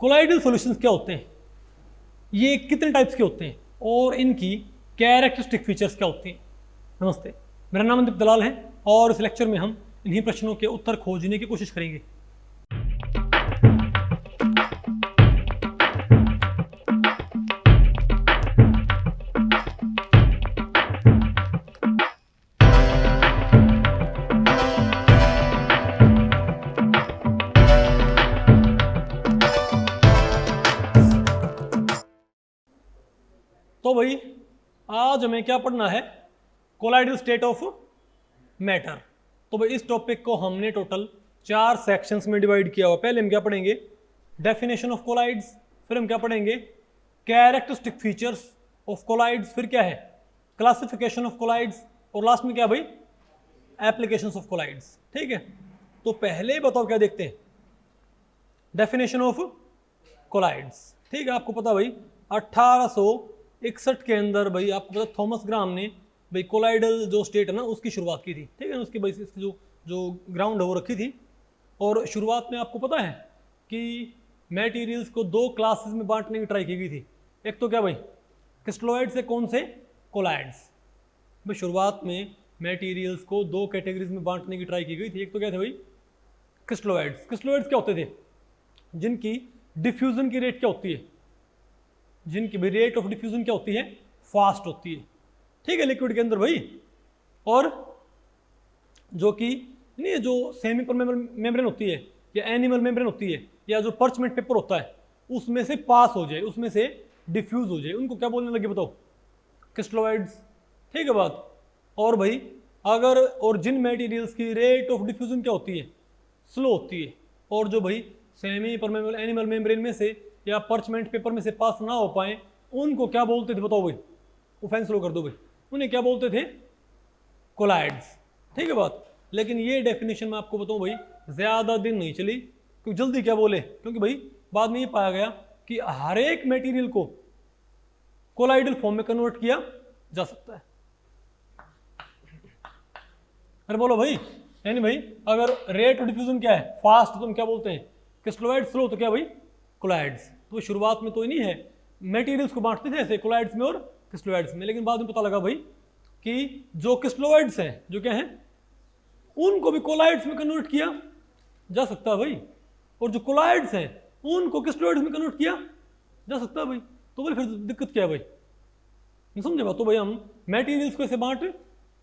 Colloidal solutions क्या होते हैं, ये कितने टाइप्स के होते हैं और इनकी कैरेक्टरिस्टिक फीचर्स क्या होती हैं। नमस्ते, मेरा नाम दीप दलाल है और इस लेक्चर में हम इन्हीं प्रश्नों के उत्तर खोजने की कोशिश करेंगे। तो भाई आज हमें क्या पढ़ना है, कोलाइडल स्टेट ऑफ मैटर। तो भाई इस टॉपिक को हमने टोटल 4 सेक्शंस में डिवाइड किया हुआ। पहले हम क्या पढ़ेंगे, डेफिनेशन ऑफ कोलाइड्स, फिर हम क्या पढ़ेंगे, कैरेक्टरिस्टिक फीचर्स ऑफ कोलाइड्स, फिर क्या है क्लासिफिकेशन ऑफ कोलाइड्स, और लास्ट में क्या भाई एप्लीकेशंस ऑफ कोलाइड्स। ठीक है, तो पहले बताओ क्या देखते हैं, डेफिनेशन ऑफ कोलाइड्स। ठीक है, आपको पता भाई 1861 के अंदर भाई आपको पता थॉमस ग्राम ने भाई कोलाइडल जो स्टेट है ना उसकी शुरुआत की थी। ठीक है, उसकी भाई इसकी जो ग्राउंड है वो रखी थी। और शुरुआत में आपको पता है कि मटेरियल्स को 2 क्लासेस में बांटने की ट्राई की गई थी। एक तो क्या भाई क्रिस्टलोइड से कौन से कोलाइड्स। भाई शुरुआत में मटेरियल्स को 2 कैटेगरीज में बांटने की ट्राई की गई थी। एक तो क्या थे भाई क्रिस्टलोइड्स। क्रिस्टलोइड्स क्या होते थे, जिनकी डिफ्यूजन की रेट क्या होती है, जिनकी भी रेट ऑफ डिफ्यूजन क्या होती है, फास्ट होती है। ठीक है, लिक्विड के अंदर भाई, और जो कि नहीं जो सेमी परमेबल मेम्ब्रेन होती है या एनिमल मेम्ब्रेन होती है या जो पर्चमेंट पेपर होता है उसमें से पास हो जाए, उसमें से डिफ्यूज हो जाए, उनको क्या बोलने लगे बताओ, क्रिस्टलोइड्स। ठीक है बात। और भाई अगर और जिन मटेरियल्स की रेट ऑफ डिफ्यूजन क्या होती है, स्लो होती है, और जो भाई सेमी परमेबल एनिमल मेम्ब्रेन में से या पर्चमेंट पेपर में से पास ना हो पाए, उनको क्या बोलते थे बताओ भाई, ऑफेंस लो कर दो भाई, उन्हें क्या बोलते थे, कोलाइड्स। ठीक है बात। लेकिन ये डेफिनेशन मैं आपको बताऊं भाई ज़्यादा दिन नहीं चली, क्योंकि जल्दी क्या बोले, क्योंकि भाई बाद में ये पाया गया कि हर एक मटेरियल को कोलाइडल फॉर्म में कन्वर्ट किया जा सकता है। अरे बोलो भाई, यानी भाई अगर रेट ऑफ डिफ्यूजन क्या है, फास्ट, तो हम क्या बोलते हैं क्रिस्टलोइड, स्लो तो क्या भाई कोलाइड्स। तो शुरुआत में तो ही नहीं है, मटेरियल्स को बांटते थे ऐसे कोलाइड्स में और क्रिस्टलोइड्स में, लेकिन बाद में पता लगा भाई कि जो क्रिस्टलोइड्स हैं, जो क्या हैं, उनको भी कोलाइड्स में कन्वर्ट किया जा सकता है भाई, और जो कोलाइड्स हैं उनको क्रिस्टलोइड्स में कन्वर्ट किया जा सकता है भाई। तो भाई फिर दिक्कत क्या है भाई, नहीं समझे बात। तो भाई हम मटेरियल्स को ऐसे बांट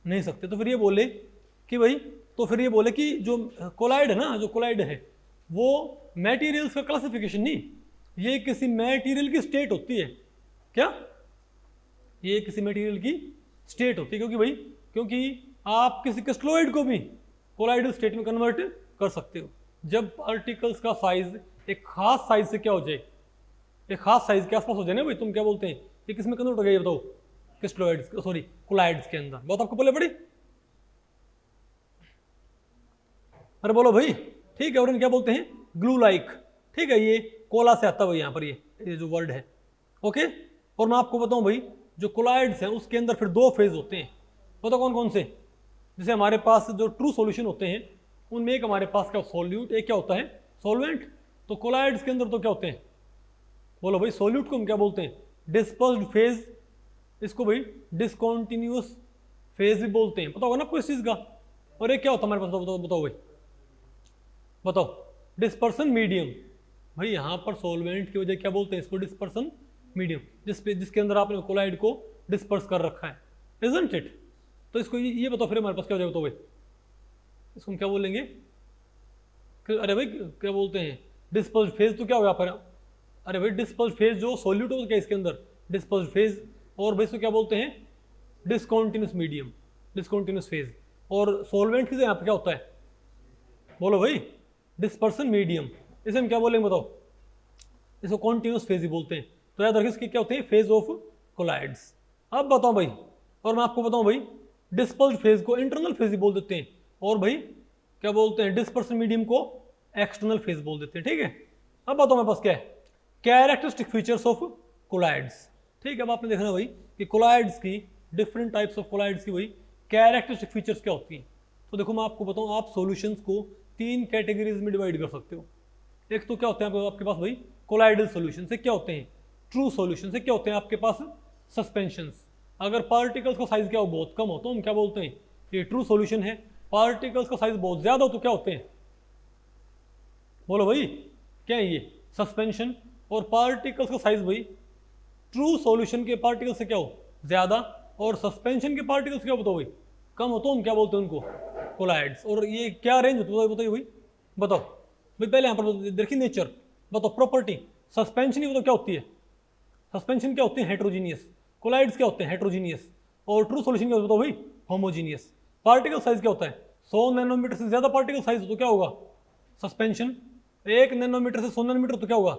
नहीं सकते। तो फिर ये बोले कि भाई, तो फिर ये बोले कि जो कोलाइड है ना, जो कोलाइड है वो मटेरियल्स का क्लासिफिकेशन नहीं, ये किसी मटेरियल की स्टेट होती है। क्या, ये किसी मटेरियल की स्टेट होती है, क्योंकि भाई क्योंकि आप किसी क्रिस्टलोइड को भी कोलाइडल स्टेट में कन्वर्ट कर सकते हो जब पार्टिकल्स का साइज एक खास साइज से क्या हो जाए, एक खास साइज के आसपास हो जाए ना भाई, तुम क्या बोलते हैं, ये किस में कन्वर्ट हो गया, ये बताओ, क्रिस्टलोइड्स, सॉरी कोलाइड्स के अंदर। बहुत आपको पहले पड़ी, अरे बोलो भाई। ठीक है, और क्या बोलते हैं, ग्लू लाइक। ठीक है, ये कोला से आता है भाई, यहाँ पर ये जो वर्ड है। ओके, और मैं आपको बताऊं भाई जो कोलाइड्स हैं उसके अंदर फिर 2 फेज होते हैं। बताओ कौन कौन से। जैसे हमारे पास जो ट्रू सॉल्यूशन होते हैं उनमें एक हमारे पास क्या सॉल्यूट, एक क्या होता है सॉल्वेंट। तो कोलाइड्स के अंदर तो क्या होते हैं, बोलो भाई, सॉल्यूट को हम क्या बोलते हैं, डिस्पर्स्ड फेज, इसको भाई डिसकॉन्टिन्यूस फेज भी बोलते हैं। पता होगा ना आपको इस चीज़ का। और एक क्या होता है हमारे पास, बताओ भाई, बताओ, डिस्पर्सन मीडियम। भाई यहाँ पर सॉल्वेंट की वजह क्या बोलते हैं, इसको डिस्पर्सन मीडियम, जिसके अंदर आपने कोलाइड को डिस्पर्स कर रखा है, इजंट इट। तो इसको ये बताओ फिर हमारे पास क्या हो जाएगा, तो भाई इसको हम क्या बोलेंगे, अरे भाई क्या बोलते हैं, डिस्पर्स्ड फेज। तो क्या होगा पर, अरे भाई डिस्पर्स्ड फेज जो सॉल्यूट होगा क्या इसके अंदर, डिस्पर्स्ड फेज। और भाई इसको क्या बोलते हैं, डिसकॉन्टिन्यूस मीडियम, डिसकॉन्टिन्यूस फेज। और सॉल्वेंट की यहाँ पर क्या होता है, बोलो भाई, डिस्पर्सन मीडियम। इसे हम क्या बोलेंगे बताओ, इसको कॉन्टिन्यूस फेज ही बोलते हैं। तो याद रखिए इसके क्या होते हैं, फेज ऑफ कोलाइड्स। अब बताओ भाई, और मैं आपको बताऊं भाई, डिस्पर्स्ड फेज को इंटरनल फेज ही बोल देते हैं, और भाई क्या बोलते हैं, डिस्पर्सन मीडियम को एक्सटर्नल फेज बोल देते हैं। ठीक है, अब बताओ मेरे पास क्या है, कैरेक्टरिस्टिक फीचर्स ऑफ कोलाइड्स। ठीक है, अब आपने देखना भाई कि कोलाइड्स की डिफरेंट टाइप्स ऑफ कोलाइड्स की भाई कैरेक्टरिस्टिक फीचर्स क्या होती हैं। तो देखो मैं आपको बताऊं, आप सॉल्यूशंस को 3 कैटेगरीज में डिवाइड कर सकते हो। एक तो क्या होता है आपके पास भाई कोलाइडल सॉल्यूशन से क्या होते हैं, ट्रू सॉल्यूशन से क्या होते हैं आपके पास सस्पेंशंस। अगर पार्टिकल्स का साइज क्या हो, बहुत कम हो, तो हम क्या बोलते हैं, ये ट्रू सॉल्यूशन है। पार्टिकल्स का साइज बहुत ज्यादा हो तो क्या होते हैं, बोलो भाई, क्या है ये, सस्पेंशन। और पार्टिकल्स का साइज भाई ट्रू सॉल्यूशन के पार्टिकल से क्या हो, ज्यादा, और सस्पेंशन के पार्टिकल्स क्या बताओ भाई, कम हो, तो हम क्या बोलते हैं उनको, कोलाइड्स। और ये क्या रेंज होती है बताइए भाई, बताओ भाई। पहले यहाँ पर देखिए नेचर, बताओ प्रॉपर्टी। सस्पेंशन ही बताओ क्या होती है, सस्पेंशन क्या होती है, हेट्रोजीनियस। कोलाइड्स क्या होते हैं, हेट्रोजीनियस। और ट्रू सॉल्यूशन क्या बताओ भाई, होमोजीनियस। पार्टिकल साइज क्या होता है, 100 नैनोमीटर से ज्यादा पार्टिकल साइज हो तो क्या होगा, सस्पेंशन। 1 नैनोमीटर से 100 नैनोमीटर तो क्या होगा,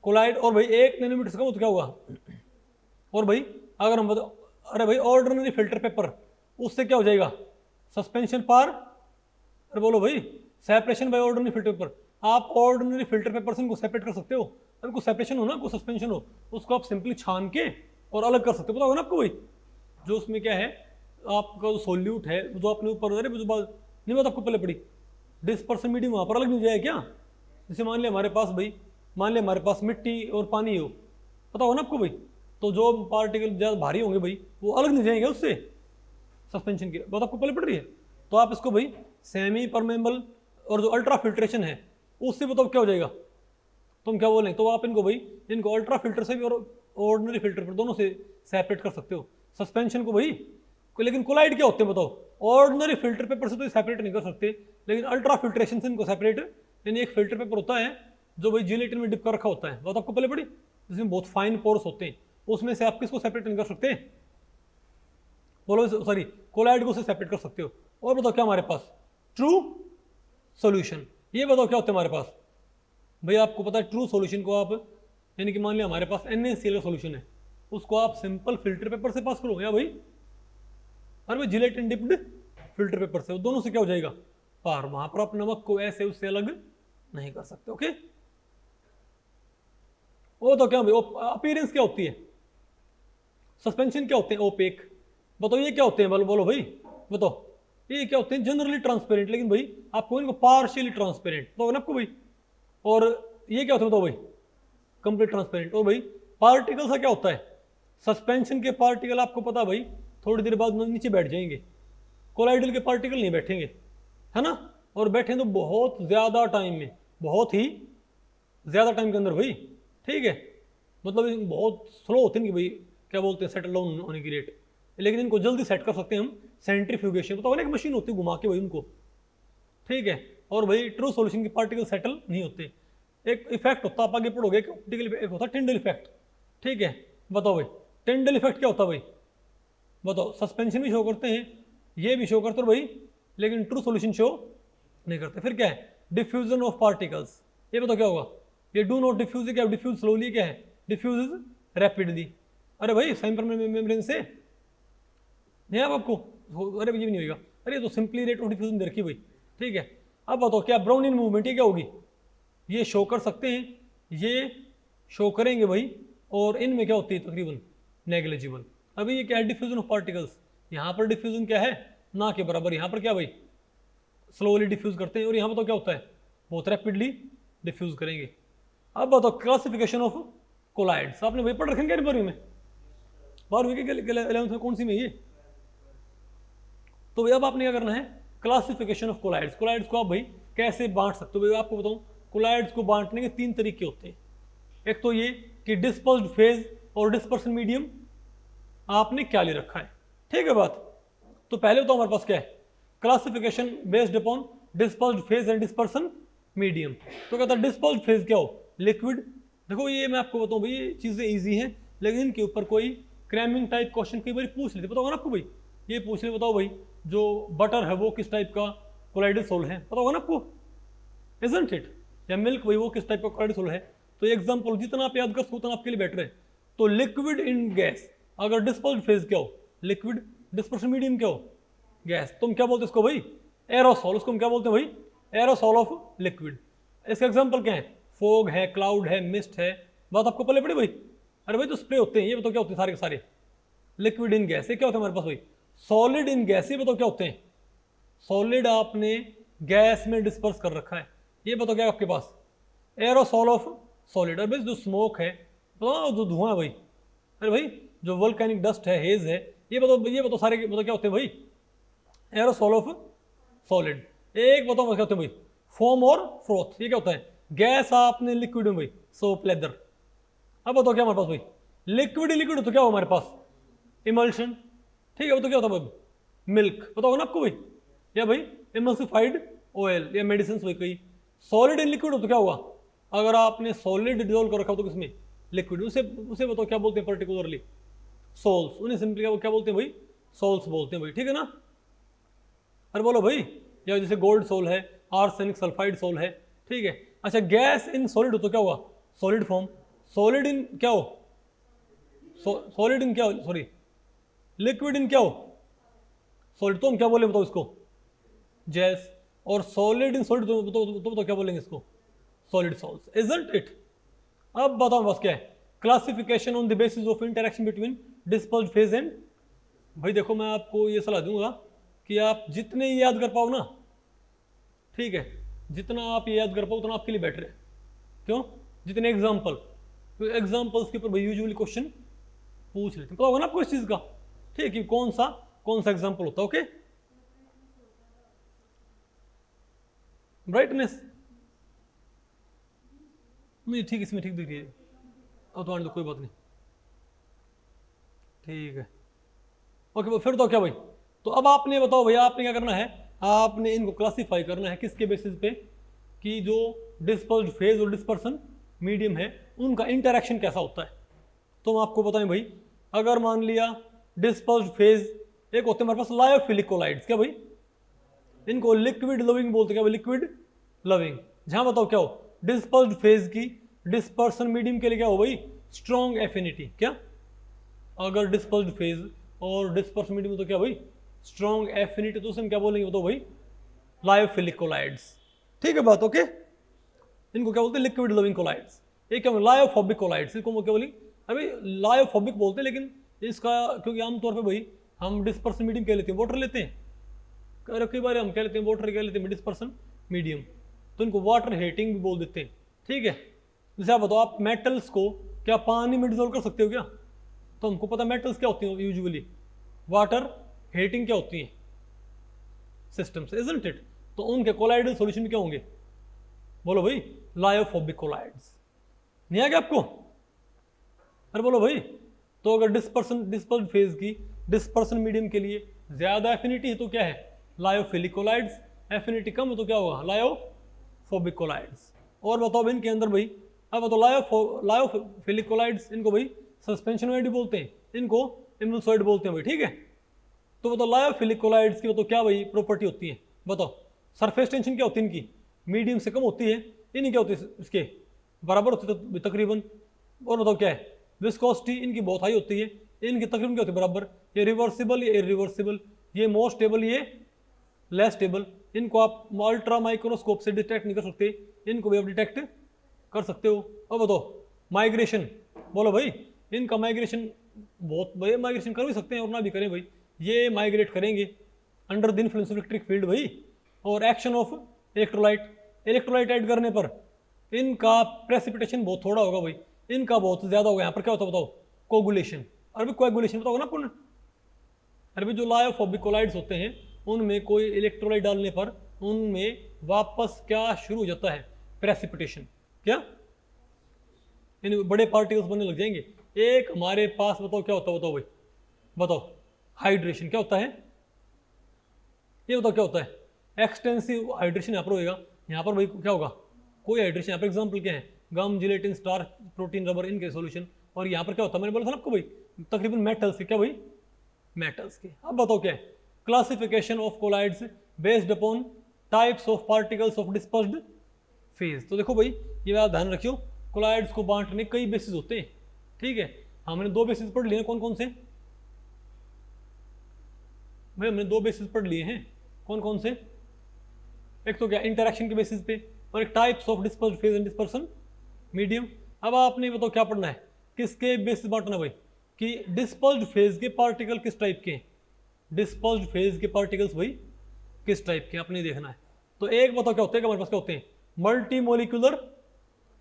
कोलाइड। और भाई 1 नैनोमीटर से कम हो तो क्या होगा। और भाई अगर हम बताओ, अरे भाई ऑर्डिनरी फिल्टर पेपर, उससे क्या हो जाएगा, सस्पेंशन पार, अरे बोलो भाई, separation by ordinary filter paper. आप ऑर्डिनरी फिल्टर पेपर से इनको सेपरेट कर सकते हो, अगर कोई सेपरेशन हो ना, कोई सस्पेंशन हो, उसको आप सिंपली छान के और अलग कर सकते हो। पता होगा ना आपको भाई, जो उसमें क्या है, आपका जो सोल्यूट है, जो आपने ऊपर, अरे जो बात नहीं बात आपको पहले पड़ी, डिस्पर्सन मीडियम वहाँ पर अलग नहीं जाएगा क्या। जैसे मान लिया हमारे पास भाई, मान लिया हमारे पास मिट्टी और पानी हो, पता होगा ना आपको भाई, तो जो पार्टिकल ज़्यादा भारी होंगे भाई, वो अलग नहीं जाएंगे उससे, सस्पेंशन की बात आपको पहले पड़ रही है। तो आप इसको भाई सेमी परमेबल और जो अल्ट्रा फिल्ट्रेशन है उससे बताओ क्या हो जाएगा, तुम क्या बोलें, तो आप इनको भाई, इनको अल्ट्रा फिल्टर से भी और ऑर्डिनरी फिल्टर पर दोनों से सेपरेट कर सकते हो सस्पेंशन को भाई। लेकिन कोलाइड क्या होते हैं बताओ, ऑर्डिनरी फिल्टर पेपर से तो सेपरेट नहीं कर सकते, लेकिन अल्ट्रा फिल्ट्रेशन से इनको सेपरेट, यानी एक फिल्टर पेपर होता है जो भाई जिलेटिन में डिप कर रखा होता है, बात आपको पहले पड़ी, जिसमें बहुत फाइन पोर्स होते हैं, उसमें से आप किसको सेपरेट नहीं कर सकते, बोलो सॉरी, कोलाइड को से सेपरेट कर सकते हो। और बताओ क्या हमारे पास, ट्रू सॉल्यूशन। ये बताओ क्या होता है हमारे पास भाई, आपको पता है ट्रू सॉल्यूशन को आप, यानी कि मान लिया हमारे पास NaCl का सॉल्यूशन है, उसको आप सिंपल फिल्टर पेपर से पास करो या भाई, अरे भाई जिलेटिन डिप्ड फिल्टर पेपर से, दोनों से क्या हो जाएगा पार, वहां पर आप नमक को ऐसे उससे अलग नहीं कर सकते। ओके, वो तो क्या भाई, अपीयरेंस क्या होती है, सस्पेंशन क्या होते हैं, ओपेक। बताओ ये क्या होते हैं, बोलो भाई, बताओ ये क्या होते हैं, जनरली ट्रांसपेरेंट, लेकिन भाई आपको इनको पार्शियली ट्रांसपेरेंट तो ना आपको भाई। और ये क्या होता है बताओ भाई, कंप्लीट ट्रांसपेरेंट। और भाई पार्टिकल सा क्या होता है, सस्पेंशन के पार्टिकल आपको पता भाई थोड़ी देर बाद नीचे बैठ जाएंगे, कोलाइडल के पार्टिकल नहीं बैठेंगे, है ना, और बैठे तो बहुत ज़्यादा टाइम में, बहुत ही ज़्यादा टाइम के अंदर भाई, ठीक है, मतलब बहुत स्लो होते हैं कि भाई क्या बोलते हैं, सेटल डाउन होने की रेट, लेकिन इनको जल्दी सेट कर सकते हैं हम सेंट्रीफ्यूगेशन, पता होगा ना, एक मशीन होती है घुमा के भाई उनको, ठीक है। और भाई ट्रू सॉल्यूशन के पार्टिकल सेटल नहीं होते, एक इफेक्ट होता है, आप आगे पढ़ोगे, एक होता है टिंडल इफेक्ट, ठीक है। बताओ भाई टिंडल इफेक्ट क्या होता है भाई, बताओ, सस्पेंशन भी शो करते हैं, ये भी शो करते हो भाई, लेकिन ट्रू सॉल्यूशन शो नहीं करते। फिर क्या है, डिफ्यूजन ऑफ पार्टिकल्स, ये बताओ क्या होगा, ये डू नॉट डिफ्यूज, क्या डिफ्यूज स्लोली, क्या है डिफ्यूज रैपिडली। अरे भाई सेमी मेम्ब्रेन से नहीं आप आपको, अरे ये भी नहीं होगा, अरे तो सिंपली रेट ऑफ डिफ्यूजन दे रखी भाई, ठीक है। अब बताओ क्या ब्राउनिन मूवमेंट, ये क्या होगी, ये शो कर सकते हैं, ये शो करेंगे भाई, और इनमें क्या होती है तकरीबन नेग्लिजिबल। अभी ये क्या है, डिफ्यूजन ऑफ पार्टिकल्स, यहाँ पर डिफ्यूजन क्या है ना के बराबर, यहाँ पर क्या भाई स्लोली डिफ्यूज करते हैं, और यहाँ पर तो क्या होता है बहुत रैपिडली डिफ्यूज करेंगे। अब बताओ क्लासिफिकेशन ऑफ कोलाइड्स, आपने भाई पढ़ रखेंगे क्या 12वीं में, 12वीं के 11th में कौन सी में ये, तो भाई अब आपने क्या करना है, क्लासिफिकेशन ऑफ कोलाइड्स। कोलाइड्स को आप भाई कैसे बांट सकते हो, भाई आपको बताऊं, कोलाइड्स को बांटने के 3 तरीके होते हैं। एक तो ये कि डिस्पर्स्ड फेज और डिस्पर्सन मीडियम आपने क्या ले रखा है, ठीक है बात। तो पहले तो हमारे पास क्या है, classification based upon dispersed phase and dispersion medium. तो कहता है डिस्पर्स्ड फेज क्या हो, लिक्विड। देखो ये मैं आपको बताऊं भाई, ये चीजें इजी हैं, लेकिन इनके ऊपर कोई क्रैमिंग टाइप क्वेश्चन कई बार पूछ लेते, पता होगा ना आपको भाई, ये पूछ ले, बताओ भाई जो बटर है वो किस टाइप का कोलाइडल सोल है, पता होगा ना आपको, इजंट इट, या मिल्क भाई वो किस टाइप का कोलाइडल सोल है। तो एग्जांपल जितना आप याद कर सको उतना आपके लिए बेटर है। तो लिक्विड इन गैस, अगर डिस्पर्स्ड फेज क्या हो, लिक्विड, डिस्पर्शन मीडियम क्या हो, गैस, तुम क्या बोलते हो इसको भाई, एरोसॉल, उसको हम क्या बोलते हैं भाई, एरोसॉल ऑफ लिक्विड। इसका एग्जांपल क्या है, फोग है, क्लाउड है, मिस्ट है, बात आपको पहले पड़ी भाई। अरे भाई तो स्प्रे होते हैं, ये बताओ क्या होते हैं सारे के सारे, लिक्विड इन गैस, ये क्या होता है हमारे पास भाई, सॉलिड इन गैस, ये बताओ क्या होते हैं, सॉलिड आपने गैस में डिस्पर्स कर रखा है, ये बताओ क्या आपके पास, एरोसॉल ऑफ सॉलिड। और भाई जो स्मोक है, बताओ जो धुआं है भाई, अरे भाई जो वोल्केनिक डस्ट है, हेज है, ये बताओ सारे बताओ क्या होते हैं भाई? Aerosol of solid. एक बताओ क्या होते हैं भाई? फोम और फ्रोथ। ये क्या होता है? गैस आपने लिक्विड में भाई, सोप लेदर। अब बताओ क्या हमारे पास भाई? लिक्विड ही लिक्विड तो क्या हो हमारे पास? इमल्शन। ठीक है, वो तो क्या होता है भाई? मिल्क। बताओ ना आपको भाई, या भाई इमल्सिफाइड ऑयल या मेडिसिन भाई। कोई सॉलिड इन लिक्विड हो तो क्या होगा? अगर आपने सॉलिड डिजोल्व कर रखा हो तो किसमें? लिक्विड। उसे उसे बताओ क्या बोलते हैं पर्टिकुलरली? सोल्स। उन्हें सिंपली क्या बोलते हैं भाई? सोल्स बोलते हैं भाई। ठीक है ना? अरे बोलो भाई, या जैसे गोल्ड सोल है, आर्सेनिक सल्फाइड सोल है। ठीक है। अच्छा, गैस इन सॉलिड हो तो क्या हुआ? Solid form. सॉलिड इन क्या हो? सॉलिड इन क्या हो? सॉरी, लिक्विड इन क्या हो? सॉलिड। तो हम क्या बोले बताओ इसको? गैस। और सॉलिड इन सॉलिड तो क्या बोलेंगे इसको? Solid salts, isn't it? अब बताओ बस क्या है? Classification on the basis of interaction between dispersed phase and. भाई देखो, मैं आपको ये सलाह दूंगा कि आप जितने ये याद कर पाओ ना, ठीक है, जितना आप ये याद कर पाओ उतना आपके लिए बेटर है। क्यों? जितने एग्जाम्पल, तो एग्जाम्पल्स के ऊपर भाई यूजुअली क्वेश्चन पूछ लेते हैं। पता होगा ना आपको इस चीज का? ठीक है, कि कौन सा एग्जाम्पल होता है। ओके, ब्राइटनेस नहीं ठीक, इसमें ठीक दिख रही है। अब तो आने दो, कोई बात नहीं। ठीक है, ओके। फिर तो क्या भाई? तो अब आपने बताओ भैया, आपने क्या करना है? आपने इनको क्लासिफाई करना है किसके बेसिस पे? कि जो डिस्पर्स्ड फेज और डिस्पर्सन मीडियम है उनका इंटरेक्शन कैसा होता है। तो हम आपको बताएं भाई, अगर मान लिया डिस्पर्स्ड फेज, एक होते हैं हमारे पास लायोफिलिक कोलाइड्स। क्या भाई? इनको लिक्विड लविंग बोलते हैं। क्या भाई? Liquid loving. जहां बताओ क्या हो? डिस्पर्स्ड फेज की डिस्पर्सन मीडियम के लिए क्या हो भाई? Strong affinity. क्या? अगर डिस्पर्स्ड फेज और डिस्पर्सन मीडियम तो क्या भाई? Strong affinity. तो उसे हम क्या बोलेंगे बताओ भाई? Lyophilic colloids. ठीक है बात? ओके, इनको क्या बोलते हैं? Liquid loving colloids. एक क्या लायोफोबिक कोलाइड्स, इनको क्या बोलेंगे? अभी लायोफोबिक बोलते हैं, लेकिन इसका क्योंकि आमतौर पे भाई हम डिस्पर्सन मीडियम कह लेते हैं, वाटर लेते हैं। अरे कई बार हम कह लेते हैं वाटर, कह लेते हैं डिस्पर्सन मीडियम, तो इनको वाटर हेटिंग भी बोल देते हैं। ठीक है, जैसे आप बताओ, आप मेटल्स को क्या पानी में डिजोल्व कर सकते हो क्या? तो हमको पता मेटल्स क्या होती हैं यूजुअली, वाटर हेटिंग क्या होती है सिस्टम्स, इजंट इट? तो उनके कोलाइडल सॉल्यूशन क्या होंगे? बोलो भाई, लायोफोबिक कोलाइड्स। नहीं आ गया आपको? अरे बोलो भाई। तो अगर डिस्पर्स्ड फेज की डिस्पर्सन मीडियम के लिए ज्यादा एफिनिटी है तो क्या है? Lyophilic collides. एफिनिटी कम है तो क्या होगा? Lyophobic colloids. और बताओ इनके अंदर भाई, अब बताओ लायोफिलिक कोलाइड्स, इनको भाई सस्पेंशन बोलते हैं, इनको इम्यूसॉइड बोलते हैं भाई। ठीक है, तो बताओ लायोफिलिक कोलाइड्स की बताओ क्या भाई प्रॉपर्टी होती है? बताओ। सरफेस टेंशन क्या होती है इनकी? मीडियम से कम होती है। इनकी क्या होती है? इसके बराबर होती है तकरीबन। और बताओ क्या है? विस्कोसिटी इनकी बहुत हाई होती है। इनकी तकरीबन क्या होती है? बराबर। ये रिवर्सिबल, ये इरिवर्सिबल, ये मोर स्टेबल, ये लेस स्टेबल। इनको आप अल्ट्रा माइक्रोस्कोप से डिटेक्ट नहीं कर सकते, इनको भी आप डिटेक्ट कर सकते हो। अब बताओ माइग्रेशन, बोलो भाई। इनका माइग्रेशन बहुत भाई, माइग्रेशन कर भी सकते हैं और ना भी करें भाई। ये माइग्रेट करेंगे under the influence of electric field भाई, और एक्शन ऑफ इलेक्ट्रोलाइट ऐड करने पर इनका प्रेसिपिटेशन बहुत थोड़ा होगा भाई, इनका बहुत ज्यादा होगा। यहाँ पर क्या होता है बताओ? कोगुलेशन। अरे कोगुलेशन बताओ ना अपन। अरे जो लायोफोबिक कोलाइड्स होते हैं उनमें कोई इलेक्ट्रोलाइट डालने पर उनमें वापस क्या शुरू हो जाता है? प्रेसिपिटेशन। क्या? इन बड़े पार्टिकल्स बनने लग जाएंगे। एक हमारे पास बताओ क्या होता है? बताओ भाई, बताओ। हाइड्रेशन। क्या होता है? ये बताओ क्या होता है? एक्सटेंसिव हाइड्रेशन यहाँ पर होगा। यहाँ पर भाई क्या होगा? कोई हाइड्रेशन। यहाँ पर एग्जाम्पल क्या है? गम, जिलेटिन, स्टार्च, प्रोटीन, रबर, इनके सॉल्यूशन। और यहाँ पर क्या होता है? मैंने बोला था ना आपको भाई, तकरीबन मेटल्स के। क्या भाई? मेटल्स के। अब बताओ क्या है? Classification of colloids based upon types of particles of dispersed phase. तो देखो भाई, ये बात ध्यान रखियो, कोलाइड्स को बांटने कई बेसिस होते हैं। ठीक है, हमने दो बेसिस पढ़ लिए हैं। कौन कौन से भाई? हमने दो बेसिस पढ़ लिए हैं। कौन कौन से? एक तो क्या इंटरेक्शन के बेसिस पे, और एक types of dispersed phase and dispersion medium. अब आपने बताओ क्या पढ़ना है? किसके बेसिस बांटना भाई? कि डिस्पर्स्ड फेज के पार्टिकल किस टाइप के हैं, डिस्पर्स्ड फेज के पार्टिकल्स भाई किस टाइप के, आपने देखना है। तो एक बताओ क्या होते हैं? हमारे पास क्या होते हैं? Multi molecular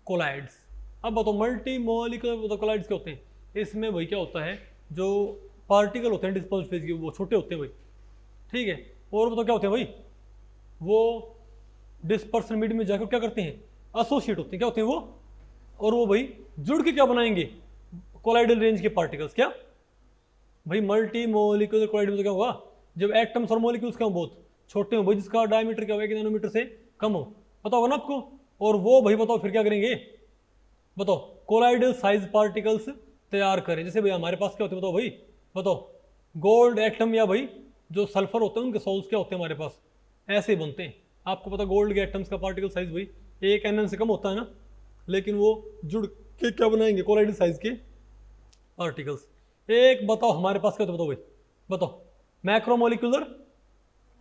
colloids. अब बताओ मल्टी मोलिकुलर कोलाइड्स क्या होते हैं? इसमें भाई क्या होता है, जो पार्टिकल होते हैं डिस्पर्स फेज के वो छोटे होते हैं भाई, ठीक है। और बताओ क्या होते हैं भाई, वो डिस्पर्सन मीडियम में जाकर क्या करते हैं, एसोसिएट होते हैं, क्या होते हैं वो, और वो भाई जुड़ के क्या बनाएंगे, कोलाइडल रेंज के पार्टिकल्स। क्या भाई मल्टी मोलिकुलर कोलाइड में तो क्या होगा, जब एटम्स और मोलिक्यूल्स क्या हो बहुत छोटे हो भाई, जिसका डायमीटर क्या होगा 1 नैनोमीटर से कम हो, पता होगा ना आपको। और वो भाई बताओ फिर क्या करेंगे, बताओ कोलाइडल साइज पार्टिकल्स तैयार करें। जैसे भाई हमारे पास क्या होते हैं बताओ भाई, बताओ गोल्ड एटम या भाई जो सल्फर होते हैं उनके सोल्स क्या होते हैं हमारे पास, ऐसे बनते हैं। आपको पता गोल्ड के एटम्स का पार्टिकल साइज भाई 1 nm से कम होता है ना, लेकिन वो जुड़ के क्या बनाएंगे, कोलाइडल साइज के पार्टिकल्स। एक बताओ हमारे पास क्या होता है बताओ भाई, बताओ मैक्रोमोलिकुलर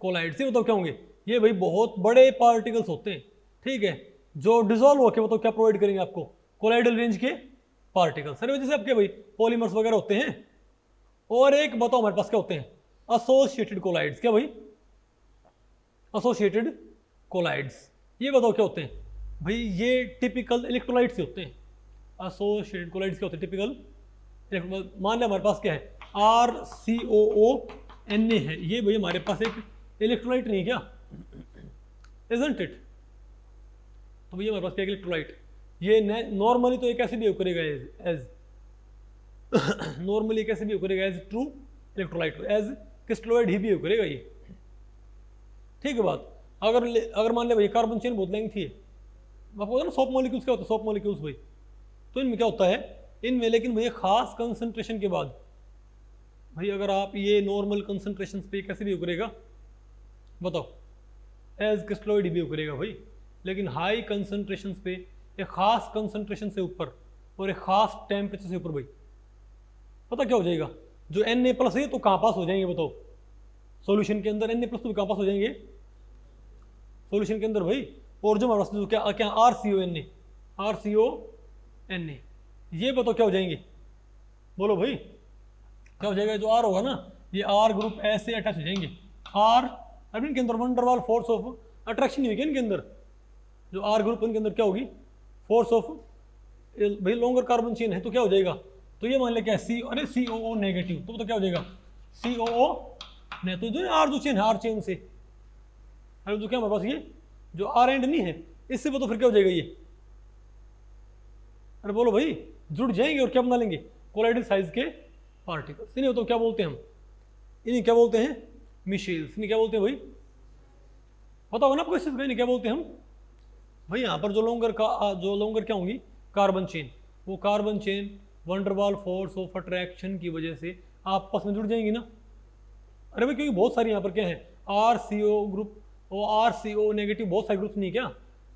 कोलाइड से बताओ क्या होंगे, ये भाई बहुत बड़े पार्टिकल्स होते हैं, ठीक है, जो डिजोल्व होकर बताओ क्या प्रोवाइड करेंगे आपको, कोलाइडल रेंज के पार्टिकल्स। सर वजह से आपके भाई पॉलीमर्स वगैरह होते हैं। और एक बताओ हमारे पास क्या होते हैं, एसोसिएटेड कोलाइड्स। क्या भाई एसोसिएटेड कोलाइड्स, ये बताओ क्या होते हैं भाई, ये टिपिकल इलेक्ट्रोलाइट्स से होते हैं। एसोसिएटेड कोलाइड्स क्या होते हैं, टिपिकल। मान लिया हमारे पास क्या है RCOO Na है, ये भाई हमारे पास एक इलेक्ट्रोलाइट नहीं क्या, इजंट इट। तो भैया हमारे पास क्या इलेक्ट्रोलाइट, ये नॉर्मली तो एक ऐसे बिहेव करेगा एज नॉर्मली कैसे बिहेव करेगा एज ट्रू इलेक्ट्रोलाइट, एज क्रिस्टलोइड ही बिहेव करेगा ये, ठीक है बात। अगर मान ले भाई कार्बन चेन बहुत लेंथी है, आपको पता ना सोप मॉलिक्यूल्स क्या होता है, सोप मॉलिक्यूल्स भाई, तो इनमें क्या होता है, इनमें लेकिन भैया खास कंसंट्रेशन के बाद भाई अगर आप ये नॉर्मल कंसंट्रेशन पे कैसे बिहेव करेगा बताओ, एज क्रिस्टलोइड ही बिहेव करेगा भाई। लेकिन हाई कंसंट्रेशन पे, एक खास कंसंट्रेशन से ऊपर और एक खास टेम्परेचर से ऊपर भाई पता क्या हो जाएगा, जो Na+ है तो कहाँ पास हो जाएंगे बताओ, सॉल्यूशन के अंदर Na+ तो कहाँ पास हो जाएंगे सॉल्यूशन के अंदर भाई। और जो हमारे पास जो क्या RCONA ये बताओ क्या हो जाएंगे, बोलो भाई क्या हो जाएगा, जो R होगा ना ये R ग्रुप ऐसे अटैच हो जाएंगे। R अब इनके अंदर वंडरवाल फोर्स ऑफ अट्रैक्शन होगी इनके अंदर, जो R ग्रुप इनके अंदर क्या होगी, फोर्स ऑफ, भाई लॉन्गर कार्बन चेन है तो क्या हो जाएगा, तो ये मान ले क्या है COO नेगेटिव, तो क्या हो जाएगा COO नहीं, तो जो R जो चेन है R चेन से, अरे जो क्या हमारे पास ये जो R एंड नहीं है इससे तो फिर क्या हो जाएगा ये, अरे बोलो भाई जुड़ जाएंगे और क्या बना लेंगे, कोलाइडल साइज के पार्टिकल्स। इन्हें तो क्या बोलते हैं हम, इन्हें क्या बोलते हैं मिशेल्स। इन्हें क्या बोलते हैं भाई, पता होगा ना आपको इस चीज का, इन्हें क्या बोलते हैं हम भाई। यहाँ पर जो लॉन्गर क्या होंगी कार्बन चेन, वो carbon chain van der Waals force of attraction की वजह से आपस में जुड़ जाएंगी ना। अरे भाई क्योंकि बहुत सारी यहाँ पर क्या है RCO ग्रुप और RCO नेगेटिव, बहुत सारे ग्रुप्स नहीं क्या,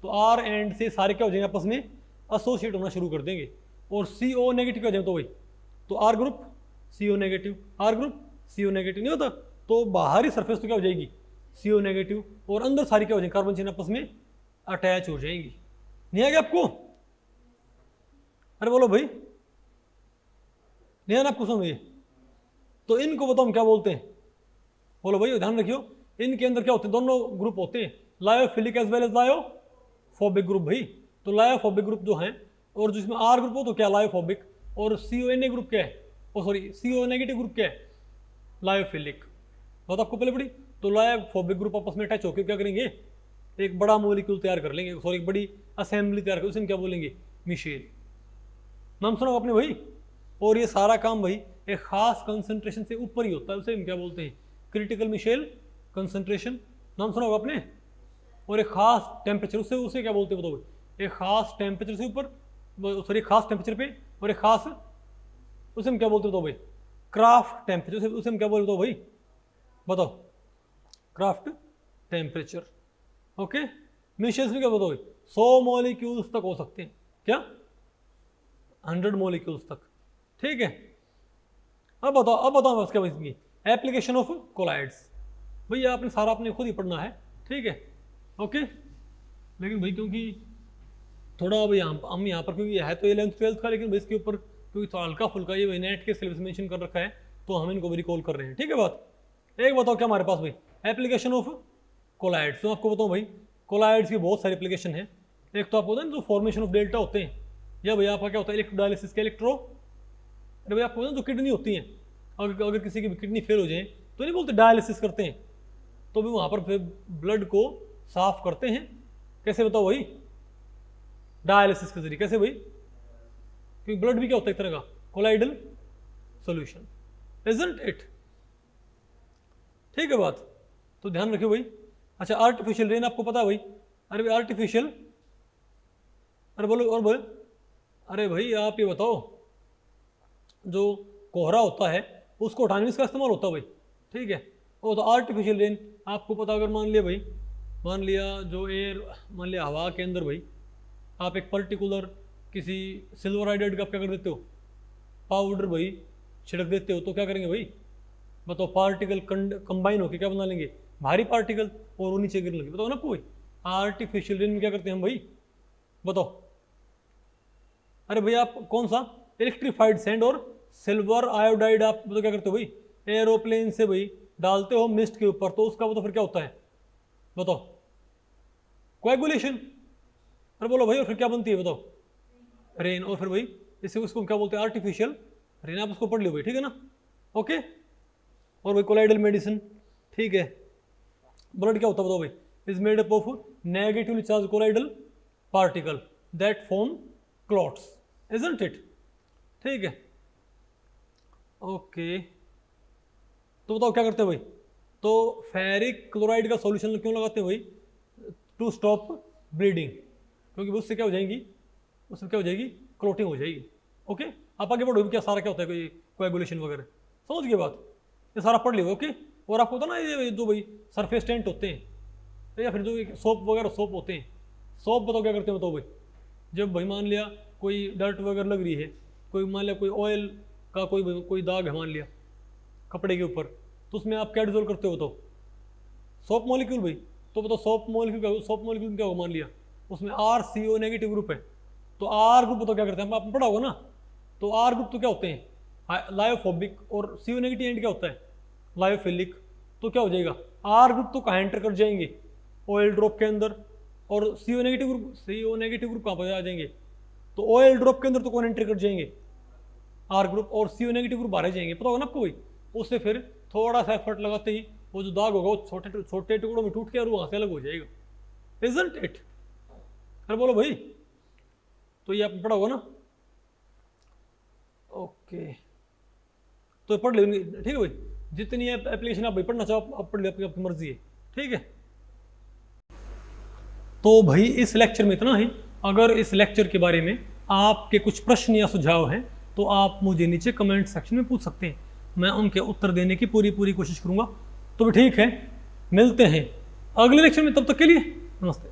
तो R एंड से सारे क्या हो जाएंगे आपस में एसोसिएट होना शुरू कर देंगे। और CO नेगेटिव क्या हो जाए तो भाई, तो R group CO negative, R group CO negative नहीं होता, तो बाहरी सरफेस तो क्या हो जाएगी CO नेगेटिव, और अंदर सारी क्या हो जाएगी कार्बन चेन आपस में अटैच हो जाएंगी। नहीं आ गया आपको, अरे बोलो भाई नहीं आना आपको समझ। तो इनको बताओ हम क्या बोलते हैं, बोलो भाई ध्यान रखियो, इनके अंदर क्या होते हैं, दोनों ग्रुप होते हैं, lyophilic as well as lyophobic group भाई। तो लायोफोबिक ग्रुप जो है, और जिसमें R ग्रुप हो तो क्या लायोफोबिक, और CONA ग्रुप क्या है, CO नेगेटिव ग्रुप क्या है लायोफिलिक, बात आपको पहले पड़ी। तो लायोफोबिक ग्रुप आपस में अटैच होकर क्या करेंगे, एक बड़ा मॉलिक्यूल तैयार कर लेंगे, एक बड़ी असेंबली तैयार कर, उसे क्या बोलेंगे मिशेल, नाम सुना आपने भाई। और ये सारा काम भाई एक खास कंसंट्रेशन से ऊपर ही होता है, उसे हम क्या बोलते हैं क्रिटिकल मिशेल कंसंट्रेशन, नाम सुना होगा आपने। और एक खास टेम्परेचर, उसे क्या बोलते हैं बताओ भाई, एक खास टेम्परेचर से ऊपर, सॉरी खास टेम्परेचर पे, और एक खास, उसे हम क्या बोलते बताओ भाई क्राफ्ट टेम्परेचर, उसे हम क्या बोलते हो भाई बताओ क्राफ्ट टेम्परेचर। ओके मिशेल्स में क्या बताओ भाई 100 मॉलिक्यूल्स तक हो सकते हैं, क्या 100 मॉलिक्यूल्स तक, ठीक है। अब बताओ उसके बाद इसकी एप्लीकेशन ऑफ कोलाइड्स, भैया आपने सारा अपने खुद ही पढ़ना है, ठीक है ओके। लेकिन भाई क्योंकि थोड़ा भाई हम यहाँ पर क्योंकि है तो 11th 12th का, लेकिन भाई इसके ऊपर क्योंकि थोड़ा हल्का फुल्का ये भाई नेट के सिलेबस मेंशन कर रखा है, तो हम इनको भी रिकॉल कर रहे हैं, ठीक है बात। एक बताओ क्या हमारे पास भाई एप्लीकेशन ऑफ कोलाइड्स, तो आपको बताऊँ भाई कोलाइड्स की बहुत सारी एप्लीकेशन है। एक तो आपको पता है जो फॉर्मेशन ऑफ डेल्टा होते हैं, या भाई आपका क्या होता है इलेक्ट्रोडायलिसिस का इलेक्ट्रो, अरे भाई आपको पता है जो किडनी होती है, अगर किसी की भी किडनी फेल हो जाए तो नहीं बोलते डायलिसिस करते हैं, तो भी वहाँ पर फिर ब्लड को साफ करते हैं। कैसे बताओ भाई? डायलिसिस के जरिए। कैसे भाई? क्योंकि ब्लड भी क्या होता है एक तरह का कोलाइडल सॉल्यूशन, इजंट इट? ठीक है बात, तो ध्यान रखियो भाई। अच्छा आर्टिफिशियल रेन आपको पता है भाई? अरे भाई आर्टिफिशियल, अरे बोलो और बोलो। अरे भाई आप ये बताओ, जो कोहरा होता है उसको हटाने में इसका इस्तेमाल होता है भाई, ठीक है। वो तो आर्टिफिशियल रेन आपको पता, अगर मान लिया भाई, मान लिया जो एयर, मान लिया हवा के अंदर भाई आप एक पर्टिकुलर किसी सिल्वर हाइड्राइड का आप क्या कर देते हो, पाउडर भाई छिड़क देते हो, तो क्या करेंगे भाई बताओ? पार्टिकल कंबाइन होकर क्या बना लेंगे? भारी पार्टिकल, और वो नीचे गिरने लगे। बताओ ना आपको भाई, आर्टिफिशियल रेन में क्या करते हैं हम भाई? बताओ। अरे भाई आप कौन सा इलेक्ट्रीफाइड सैंड और सिल्वर आयोडाइड आप बताओ क्या करते हो भाई? एरोप्लेन से भाई डालते हो मिस्ट के ऊपर, तो उसका बताओ फिर क्या होता है? बताओ। कोएगुलेशन। अरे बोलो भाई, और फिर क्या बनती है बताओ? रेन। और फिर भाई इसे उसको क्या बोलते हैं? Artificial rain. आप उसको पढ़ लो भाई, ठीक है ना? ओके। और भाई कोलाइडल मेडिसिन, ठीक है। ब्लड क्या होता है बताओ भाई? Is made up of negatively charge colloidal particle that form clots, isn't it? ठीक है, ओके। तो बताओ क्या करते हैं भाई? तो फेरिक क्लोराइड का सॉल्यूशन क्यों लगाते हैं भाई? टू स्टॉप ब्लीडिंग, क्योंकि उससे क्या हो जाएगी? उससे क्या हो जाएगी? क्लोटिंग हो जाएगी। ओके, आप आगे बढ़ो। क्या सारा क्या होता है कोई कोएगुलेशन वगैरह, समझ गए बात? ये सारा पढ़ लियो। ओके। और आपको होता ना ये जो भाई सरफेस टेंट होते हैं, या फिर जो सोप वगैरह सोप होते हैं, सोप बताओ क्या करते हैं? बताओ भाई, जब भाई मान लिया कोई डर्ट वगैरह लग रही है, कोई मान लिया कोई ऑयल का कोई दाग है मान लिया कपड़े के ऊपर, तो उसमें आप क्या डिजोल्व करते हो? तो सोप मॉलिक्यूल भाई। तो बताओ सोप मॉलिक्यूल क्या, सोप मॉलिक्यूल क्या होगा? मान लिया उसमें RCO नेगेटिव ग्रुप है, तो R ग्रुप बताओ क्या करते हैं? आपने पढ़ा होगा ना। तो R ग्रुप तो क्या होते हैं? लायोफोबिक, और CO नेगेटिव एंड क्या होता है? लायोफिलिक। तो क्या हो जाएगा? R ग्रुप तो कहाँ एंटर कर जाएंगे? ऑयल ड्रॉप के अंदर। और CO नेगेटिव ग्रुप कहाँ पर आ जाएंगे? तो ऑयल ड्रॉप के अंदर तो कौन एंटर कर जाएंगे? R group. और CO नेगेटिव ग्रुप बाहर जाएंगे, पता होगा ना आपको भाई। उससे फिर थोड़ा सा एफर्ट लगाते ही वो जो दाग होगा वो छोटे छोटे टुकड़ों में टूट के और वहाँ से अलग हो जाएगा, इजंट इट? अरे बोलो भाई, तो ये आपने पढ़ा होगा ना। ओके, तो पढ़ लेंगे, ठीक है भाई। जितनी एप्लीकेशन आप भाई पढ़ना चाहो आप पढ़ ले, आपकी मर्जी है, ठीक है। तो भाई इस लेक्चर में इतना ही। अगर इस लेक्चर के बारे में आपके कुछ प्रश्न या सुझाव हैं तो आप मुझे नीचे कमेंट सेक्शन में पूछ सकते हैं, मैं उनके उत्तर देने की पूरी कोशिश करूंगा। तो भी ठीक है, मिलते हैं अगले लेक्चर में, तब तक के लिए नमस्ते।